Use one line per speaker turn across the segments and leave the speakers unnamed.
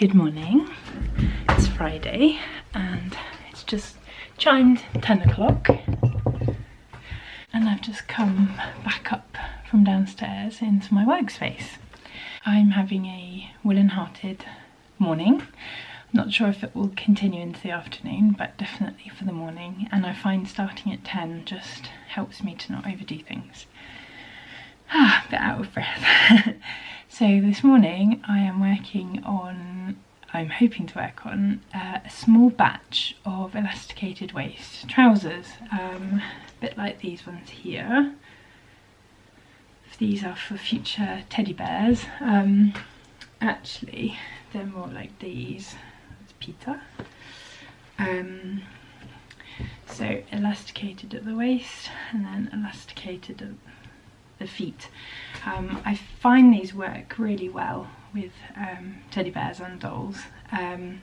Good morning, it's Friday and it's just chimed 10 o'clock and I've just come back up from downstairs into my workspace. I'm having a Woollen hearted morning. Not sure if it will continue into the afternoon, but definitely for the morning, and I find starting at 10 just helps me to not overdo things. A bit out of breath. So this morning I'm hoping to work on a small batch of elasticated waist trousers, a bit like these ones here. These are for future teddy bears. Actually, they're more like these. It's Peter. So elasticated at the waist and then elasticated at the feet. I find these work really well with teddy bears and dolls. I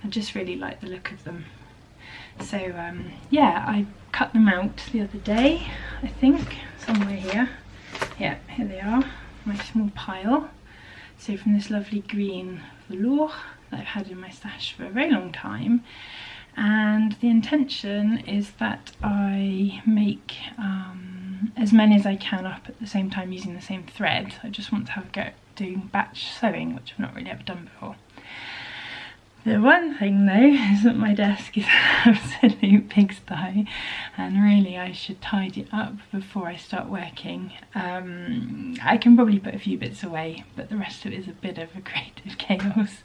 just really like the look of them. So yeah, I cut them out the other day, I think, somewhere here. Yeah, here they are, my small pile. So from this lovely green velour that I've had in my stash for a very long time. And the intention is that I make as many as I can up at the same time using the same thread. I just want to have a go at doing batch sewing, which I've not really ever done before. The one thing though is that my desk is an absolute pigsty and really I should tidy it up before I start working. I can probably put a few bits away, but the rest of it is a bit of a creative chaos.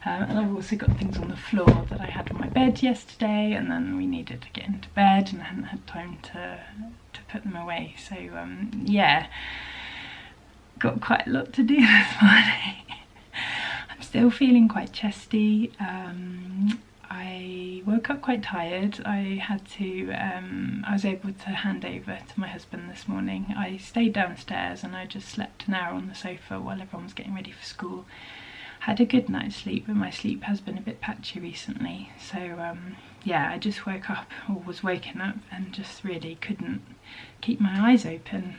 And I've also got things on the floor that I had on my bed yesterday, and then we needed to get into bed and I hadn't had time to put them away. So yeah, got quite a lot to do this morning. I'm still feeling quite chesty. I woke up quite tired. I was able to hand over to my husband this morning. I stayed downstairs and I just slept an hour on the sofa while everyone was getting ready for school. Had a good night's sleep, but my sleep has been a bit patchy recently. So yeah, I just woke up, or was woken up, and just really couldn't keep my eyes open.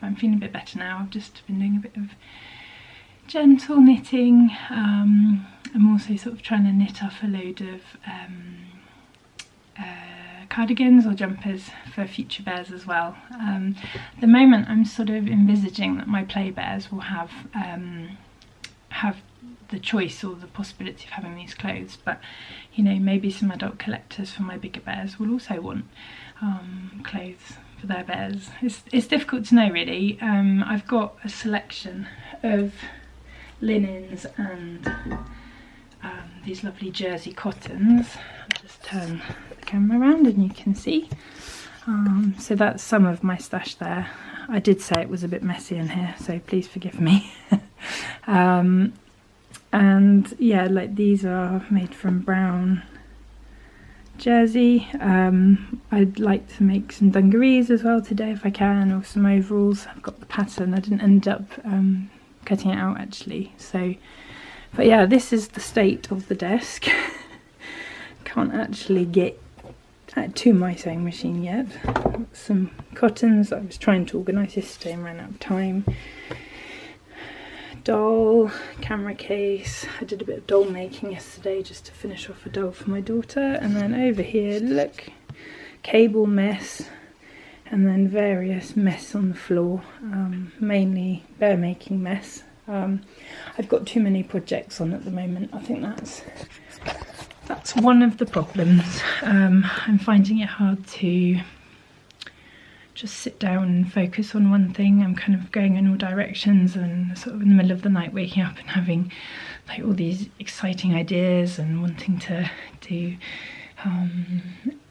I'm feeling a bit better now. I've just been doing a bit of gentle knitting. I'm also sort of trying to knit off a load of cardigans or jumpers for future bears as well. At the moment I'm sort of envisaging that my play bears will have the choice or the possibility of having these clothes, but you know, maybe some adult collectors for my bigger bears will also want clothes for their bears. It's difficult to know really. I've got a selection of linens and these lovely jersey cottons. I'll just turn the camera around and you can see. So that's some of my stash there. I did say it was a bit messy in here, so please forgive me. And yeah, like these are made from brown jersey. I'd like to make some dungarees as well today if I can, or some overalls. I've got the pattern. I didn't end up cutting it out actually. So, but yeah, this is the state of the desk. Can't actually get to my sewing machine yet. Some cottons I was trying to organise yesterday and ran out of time. Doll, camera case. I did a bit of doll making yesterday just to finish off a doll for my daughter. And then over here, look, cable mess, and then various mess on the floor, mainly bear making mess. I've got too many projects on at the moment. I think that's one of the problems. I'm finding it hard to just sit down and focus on one thing. I'm kind of going in all directions and sort of in the middle of the night waking up and having like all these exciting ideas and wanting to do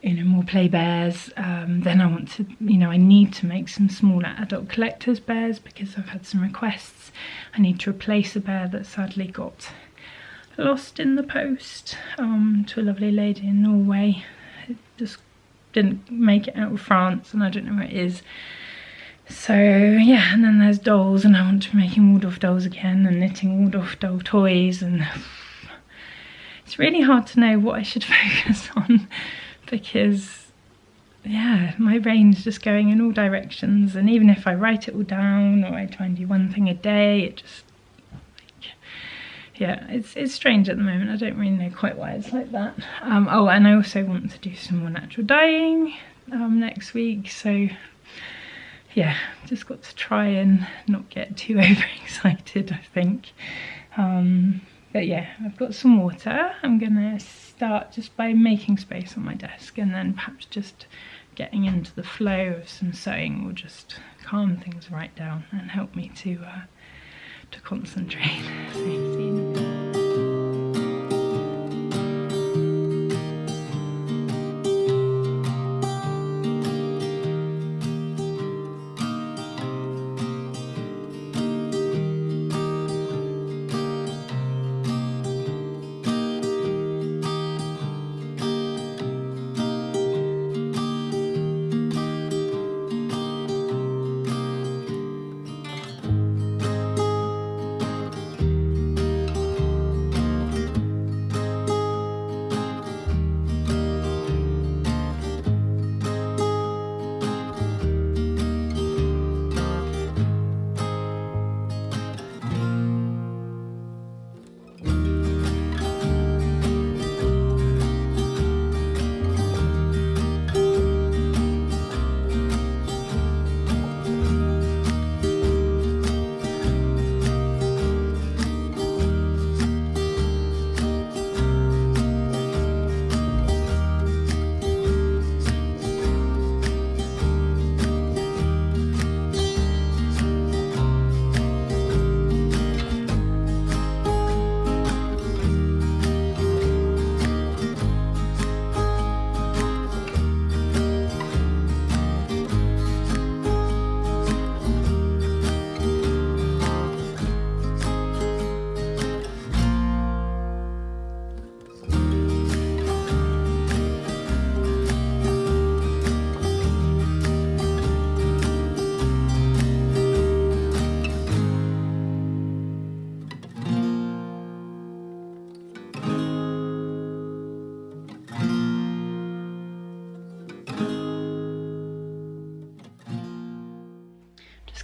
you know, more play bears. Then I want to, you know, I need to make some smaller adult collectors bears because I've had some requests. I need to replace a bear that sadly got lost in the post to a lovely lady in Norway. It just didn't make it out of France and I don't know where it is. So yeah, and then there's dolls, and I want to be making Waldorf dolls again and knitting Waldorf doll toys, and it's really hard to know what I should focus on because yeah, my brain's just going in all directions, and even if I write it all down or I try and do one thing a day, it just yeah, it's strange at the moment. I don't really know quite why it's like that. Oh, and I also want to do some more natural dyeing next week, so yeah, just got to try and not get too overexcited, I think. But yeah, I've got some water. I'm gonna start just by making space on my desk, and then perhaps just getting into the flow of some sewing will just calm things right down and help me to concentrate. So, see you in a bit.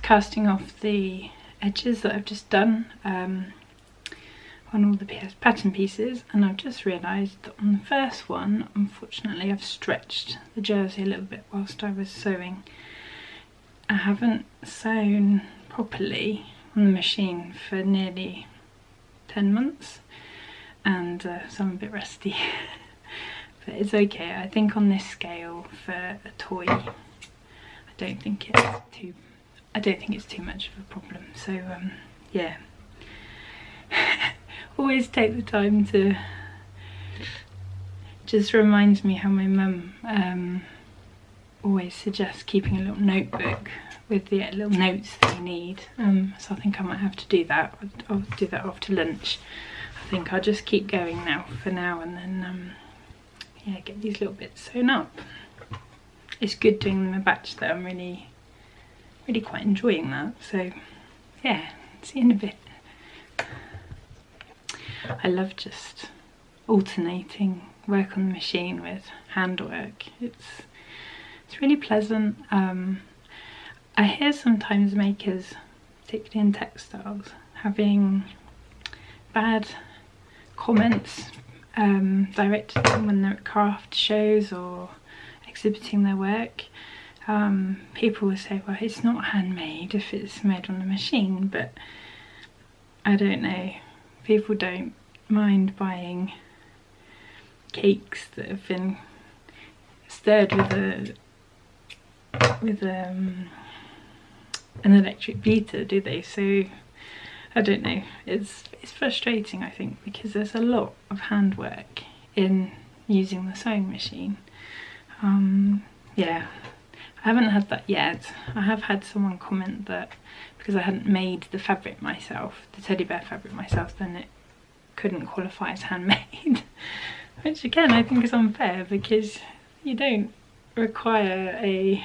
Casting off the edges that I've just done on all the pattern pieces, and I've just realised that on the first one, unfortunately, I've stretched the jersey a little bit whilst I was sewing. I haven't sewn properly on the machine for nearly 10 months, and so I'm a bit rusty. But it's okay. I think on this scale for a toy, I don't think it's too much of a problem. So yeah, always take the time to, just reminds me how my mum always suggests keeping a little notebook with the little notes that you need. So I think I might have to do that. I'll do that after lunch. I think I'll just keep going now for now, and then yeah, get these little bits sewn up. It's good doing them a batch though. I'm really quite enjoying that. So yeah, see you in a bit. I love just alternating work on the machine with handwork. It's really pleasant. I hear sometimes makers, particularly in textiles, having bad comments directed at them when they're at craft shows or exhibiting their work. People will say, well, it's not handmade if it's made on the machine, but I don't know, people don't mind buying cakes that have been stirred with an electric beater, do they? So I don't know, it's frustrating, I think, because there's a lot of handwork in using the sewing machine. Yeah, I haven't had that yet. I have had someone comment that because I hadn't made the fabric myself, the teddy bear fabric myself, then it couldn't qualify as handmade. Which again, I think is unfair, because you don't require a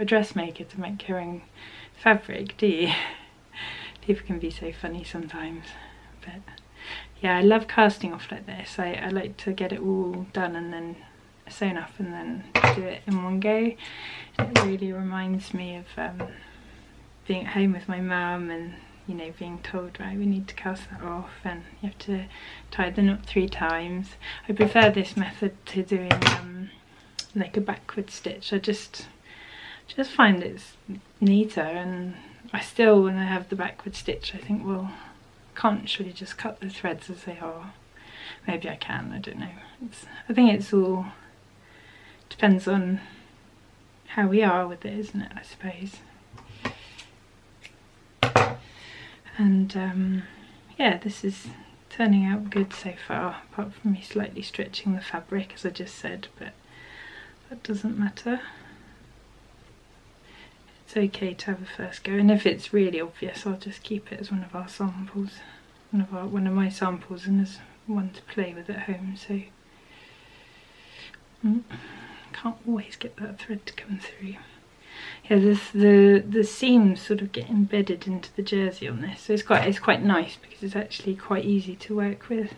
dressmaker to make your own fabric, do you? People can be so funny sometimes. But yeah, I love casting off like this. I like to get it all done and then sewn up and then do it in one go. It really reminds me of being at home with my mum and you know, being told, right, we need to cast that off and you have to tie the knot 3 times. I prefer this method to doing like a backward stitch. I just find it's neater, and I still, when I have the backward stitch, I think, well, can't surely just cut the threads as they are. Maybe I can, I don't know. I think it's all depends on how we are with it, isn't it, I suppose. And yeah, this is turning out good so far, apart from me slightly stretching the fabric, as I just said, but that doesn't matter. It's okay to have a first go, and if it's really obvious, I'll just keep it as one of our samples, one of my samples, and as one to play with at home. So can't always get that thread to come through. Yeah, the seams sort of get embedded into the jersey on this, so it's quite nice because it's actually quite easy to work with.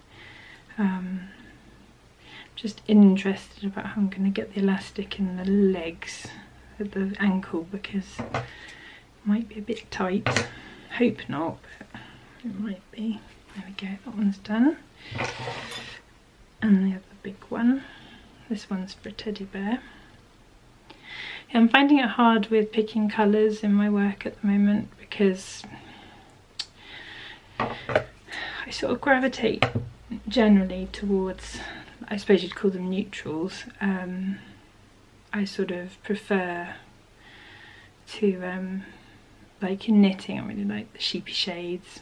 Just interested about how I'm going to get the elastic in the legs at the ankle, because it might be a bit tight. Hope not, but it might be. There we go, that one's done. And the other big one, this one's for a teddy bear. Yeah, I'm finding it hard with picking colours in my work at the moment, because I sort of gravitate generally towards, I suppose you'd call them neutrals. I sort of prefer to, like in knitting, I really like the sheepy shades.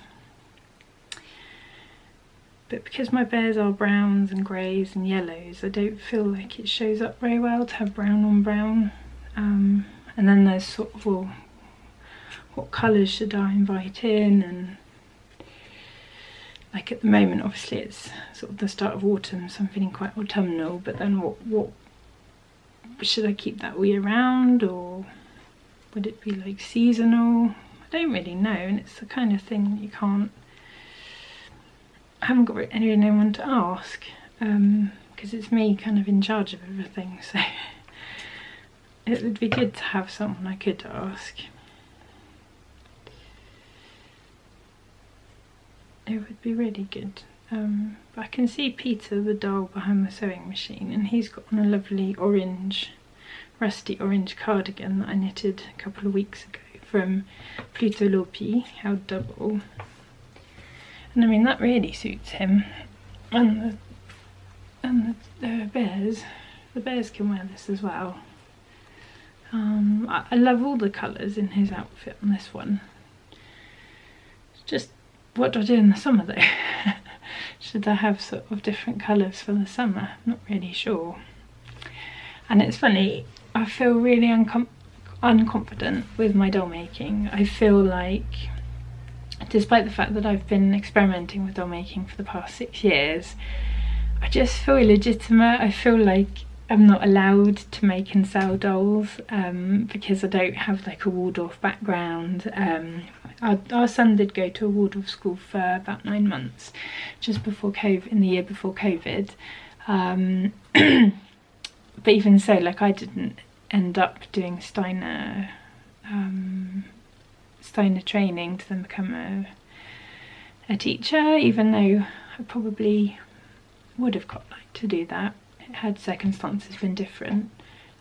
But because my bears are browns and greys and yellows, I don't feel like it shows up very well to have brown on brown. And then there's sort of, well, what colours should I invite in? And like at the moment, obviously it's sort of the start of autumn, so I'm feeling quite autumnal, but then what should I keep that all year round, or would it be like seasonal? I don't really know, and it's the kind of thing that you can't, I haven't got anyone to ask, because it's me kind of in charge of everything, so it would be good to have someone I could ask. It would be really good. But I can see Peter the doll behind the sewing machine, and he's got on a lovely orange, rusty orange cardigan that I knitted a couple of weeks ago from Pluto Lopi, how double. And I mean, that really suits him. And the bears can wear this as well. I love all the colours in his outfit on this one. It's just, what do I do in the summer though? Should I have sort of different colours for the summer? Not really sure. And it's funny, I feel really unconfident with my doll making. I feel like, despite the fact that I've been experimenting with doll making for the past 6 years, I just feel illegitimate. I feel like I'm not allowed to make and sell dolls because I don't have like a Waldorf background. Our son did go to a Waldorf school for about 9 months, just before COVID, in the year before COVID. But even so, like, I didn't end up doing Steiner training to then become a teacher, even though I probably would have quite liked to do that had circumstances been different.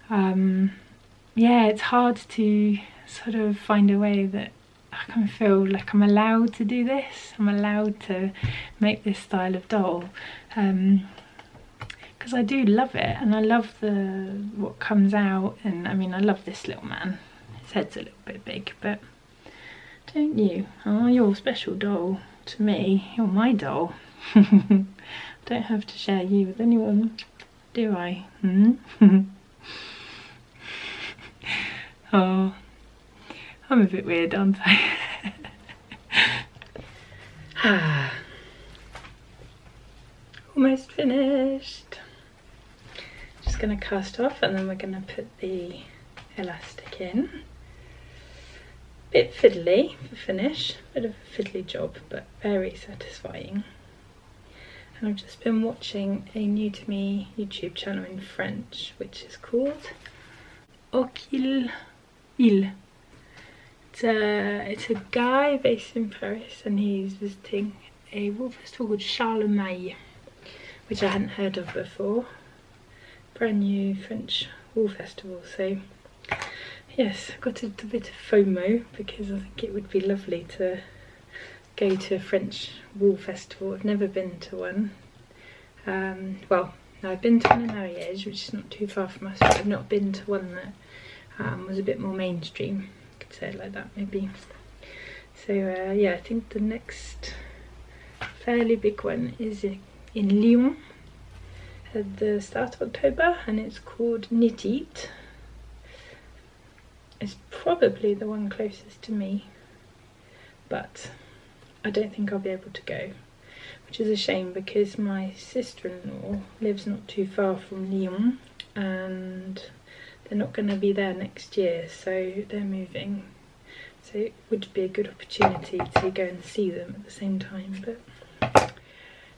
Yeah, it's hard to sort of find a way that I can feel like I'm allowed to do this. I'm allowed to make this style of doll, because I do love it, and I love what comes out. And I mean, I love this little man. His head's a little bit big, but don't you? Oh, you're a special doll to me. You're my doll. Don't have to share you with anyone, do I? Oh, I'm a bit weird, aren't I? Almost finished. Just going to cast off, and then we're going to put the elastic in. Bit fiddly for finish, bit of a fiddly job, but very satisfying. And I've just been watching a new to me YouTube channel in French, which is called Okil Il It's a guy based in Paris, and he's visiting a wool festival called Charlemagne, which I hadn't heard of before. Brand new French wool festival. So yes, I got a little bit of FOMO because I think it would be lovely to go to a French wool festival. I've never been to one. Well, I've been to one in Ariège, which is not too far from us, but I've not been to one that was a bit more mainstream. I could say it like that, maybe. So yeah, I think the next fairly big one is in Lyon at the start of October, and it's called Knit Eat. It's probably the one closest to me, but I don't think I'll be able to go, which is a shame because my sister-in-law lives not too far from Lyon, and they're not going to be there next year, so they're moving. So it would be a good opportunity to go and see them at the same time, but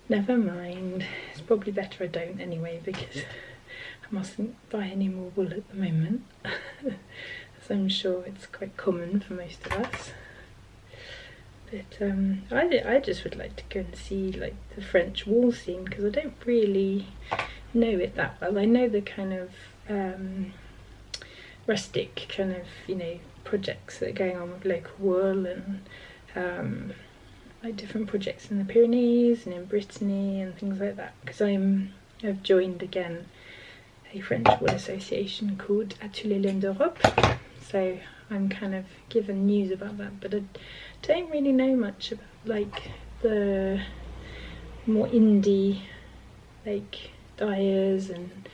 never mind. It's probably better I don't anyway, because I mustn't buy any more wool at the moment, as I'm sure it's quite common for most of us. But I just would like to go and see like the French wool scene, because I don't really know it that well. I know the kind of rustic kind of, you know, projects that are going on with local wool, and like different projects in the Pyrenees and in Brittany and things like that, because I've joined again a French wool association called Atelier Laine d'Europe, so I'm kind of given news about that, but I don't really know much about like the more indie like dyers and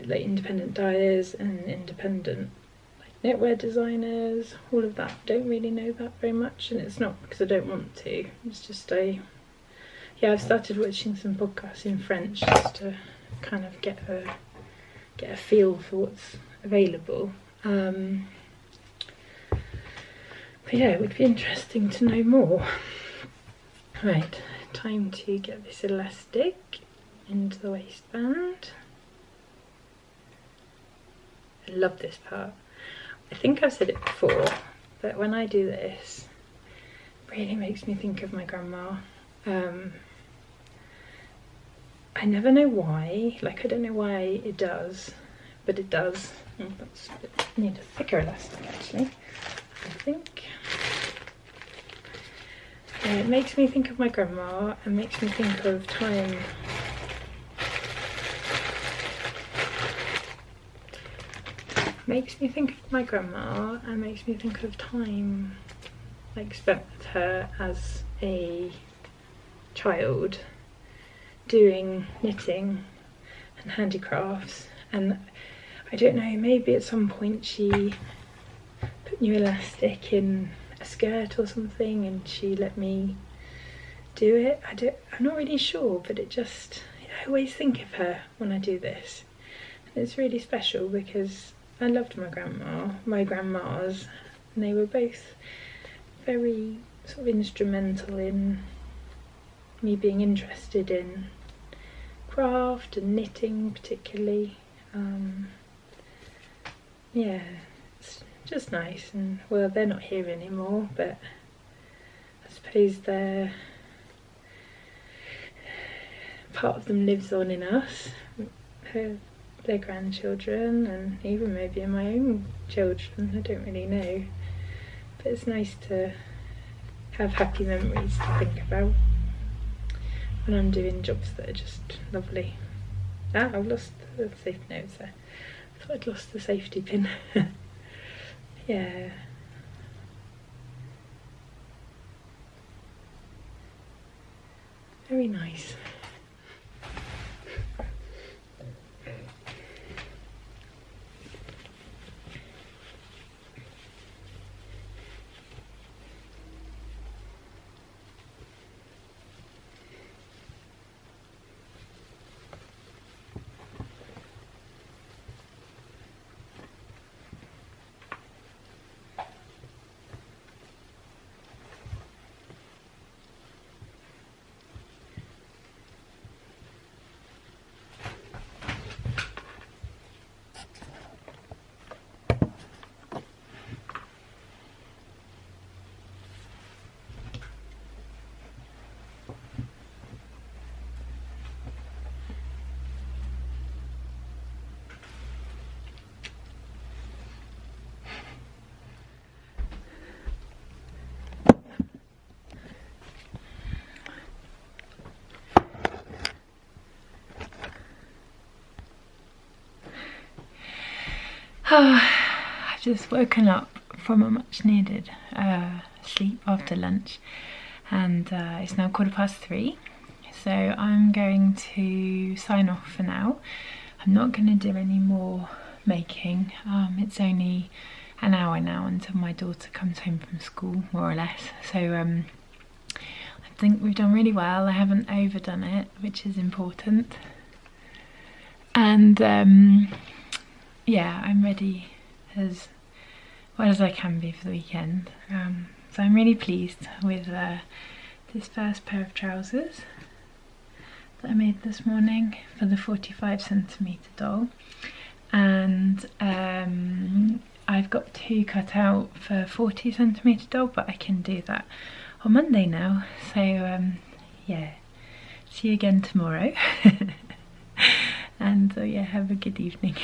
like independent dyers and independent like knitwear designers, all of that. Don't really know that very much, and it's not because I don't want to, it's just yeah, I've started watching some podcasts in French just to kind of get a feel for what's available. But yeah, it would be interesting to know more. Right, time to get this elastic into the waistband. I love this part. I think I've said it before, but when I do this, it really makes me think of my grandma. I never know why, like I don't know why it does, but it does. Oh, that's a bit, I need a thicker elastic actually, I think. It makes me think of my grandma and makes me think of time. Makes me think of my grandma and makes me think of time like spent with her as a child doing knitting and handicrafts. And I don't know, maybe at some point she put new elastic in a skirt or something and she let me do it. I'm not really sure, but I always think of her when I do this, and it's really special because I loved my grandmas, and they were both very sort of instrumental in me being interested in craft and knitting particularly. Yeah, it's just nice. And well, they're not here anymore, but I suppose part of them lives on in us, their grandchildren, and even maybe in my own children. I don't really know, but it's nice to have happy memories to think about when I'm doing jobs that are just lovely. Ah, I've lost the safety notes there. I thought I'd lost the safety pin. Yeah. Very nice. I've just woken up from a much needed sleep after lunch, and it's now 3:15, so I'm going to sign off for now. I'm not going to do any more making. It's only an hour now until my daughter comes home from school, more or less, so I think we've done really well. I haven't overdone it, which is important, and yeah, I'm ready as well as I can be for the weekend. So I'm really pleased with this first pair of trousers that I made this morning for the 45cm doll, and I've got 2 cut out for 40cm doll, but I can do that on Monday now, so yeah, see you again tomorrow. And yeah, have a good evening.